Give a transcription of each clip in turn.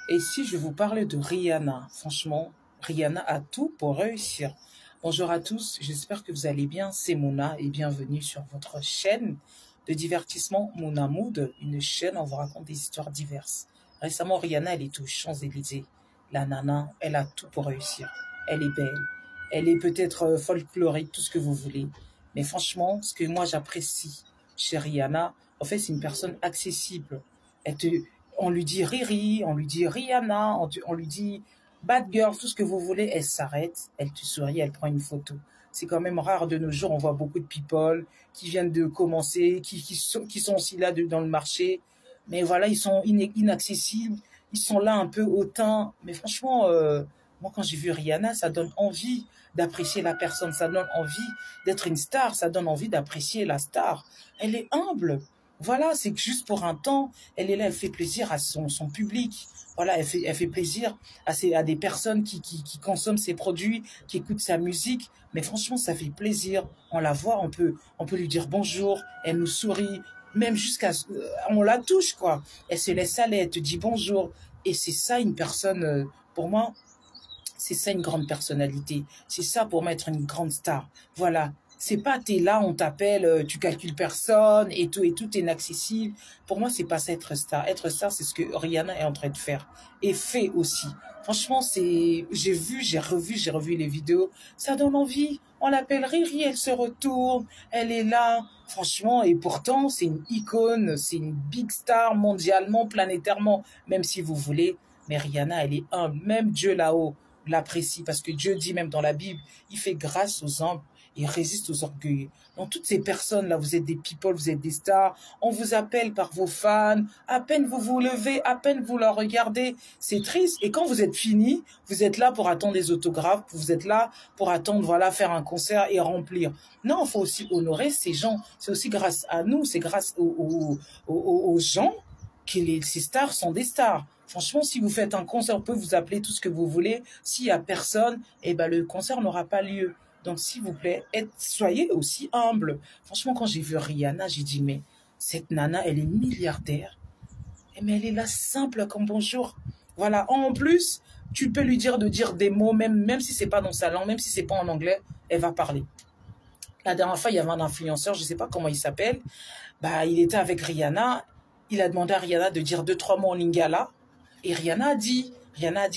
Et si je vous parlais de Rihanna, franchement, Rihanna a tout pour réussir. Bonjour à tous, j'espère que vous allez bien. C'est Mouna et bienvenue sur votre chaîne de divertissement Mouna Mood, une chaîne où on vous raconte des histoires diverses. Récemment, Rihanna, elle est aux Champs-Élysées. La nana, elle a tout pour réussir. Elle est belle. Elle est peut-être folklorique, tout ce que vous voulez. Mais franchement, ce que moi j'apprécie chez Rihanna, en fait, c'est une personne accessible. Elle te, on lui dit Riri, on lui dit Rihanna, on lui dit Bad Girl, tout ce que vous voulez, elle s'arrête, elle te sourit, elle prend une photo. C'est quand même rare de nos jours, on voit beaucoup de people qui viennent de commencer, qui sont aussi là dans le marché. Mais voilà, ils sont inaccessibles, ils sont là un peu hautains. Mais franchement, moi quand j'ai vu Rihanna, ça donne envie d'apprécier la personne, ça donne envie d'être une star, ça donne envie d'apprécier la star. Elle est humble. Voilà, c'est que juste pour un temps, elle est là, elle fait plaisir à son public. Voilà, elle fait plaisir à des personnes qui consomment ses produits, qui écoutent sa musique. Mais franchement, ça fait plaisir. On la voit, on peut lui dire bonjour, elle nous sourit, même on la touche, quoi. Elle se laisse aller, elle te dit bonjour. Et c'est ça une personne, pour moi, c'est ça une grande personnalité. C'est ça pour moi être une grande star. Voilà. C'est pas t'es là, on t'appelle, tu calcules personne et tout est inaccessible. Pour moi, c'est pas ça être star. Être star, c'est ce que Rihanna est en train de faire et fait aussi. Franchement, j'ai revu les vidéos. Ça donne envie. On l'appelle Riri, elle se retourne, elle est là. Franchement, et pourtant, c'est une icône, c'est une big star mondialement, planétairement, même si vous voulez. Mais Rihanna, elle est humble. Même Dieu là-haut l'apprécie parce que Dieu dit même dans la Bible, il fait grâce aux humbles. Il résiste aux orgueilleux. Donc toutes ces personnes-là, vous êtes des people, vous êtes des stars, on vous appelle par vos fans, à peine vous vous levez, à peine vous la regardez, c'est triste. Et quand vous êtes fini, vous êtes là pour attendre des autographes, vous êtes là pour attendre, voilà, faire un concert et remplir. Non, il faut aussi honorer ces gens. C'est aussi grâce à nous, c'est grâce aux gens que ces stars sont des stars. Franchement, si vous faites un concert, on peut vous appeler tout ce que vous voulez. S'il y a personne, eh ben, le concert n'aura pas lieu. Donc, s'il vous plaît, soyez aussi humble. Franchement, quand j'ai vu Rihanna, j'ai dit, mais cette nana, elle est milliardaire. Mais elle est là simple comme bonjour. Voilà. En plus, tu peux lui dire de dire des mots, même si c'est pas dans sa langue, même si c'est pas en anglais, elle va parler. La dernière fois, il y avait un influenceur, je sais pas comment il s'appelle. Bah, il était avec Rihanna. Il a demandé à Rihanna de dire 2, 3 mots en lingala. Et Rihanna a dit,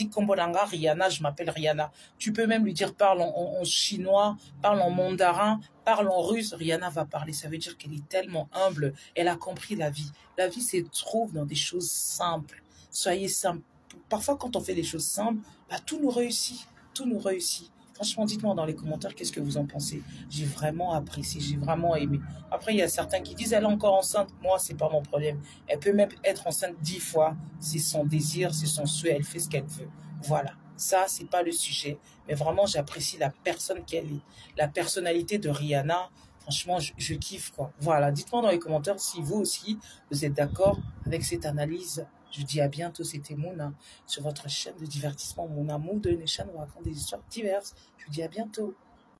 Kombolanga, Rihanna, je m'appelle Rihanna. Tu peux même lui dire, parle en chinois, parle en mandarin, parle en russe. Rihanna va parler. Ça veut dire qu'elle est tellement humble. Elle a compris la vie. La vie se trouve dans des choses simples. Soyez simples. Parfois, quand on fait des choses simples, bah, tout nous réussit. Tout nous réussit. Franchement, dites-moi dans les commentaires qu'est-ce que vous en pensez. J'ai vraiment apprécié, j'ai vraiment aimé. Après, il y a certains qui disent elle est encore enceinte. Moi, c'est pas mon problème. Elle peut même être enceinte 10 fois. C'est son désir, c'est son souhait. Elle fait ce qu'elle veut. Voilà. Ça, c'est pas le sujet. Mais vraiment, j'apprécie la personne qu'elle est. La personnalité de Rihanna. Franchement, je kiffe, quoi. Voilà. Dites-moi dans les commentaires si vous aussi, vous êtes d'accord avec cette analyse. Je vous dis à bientôt, c'était Mouna, sur votre chaîne de divertissement Mouna Mood, une chaîne où on raconte des histoires diverses. Je vous dis à bientôt.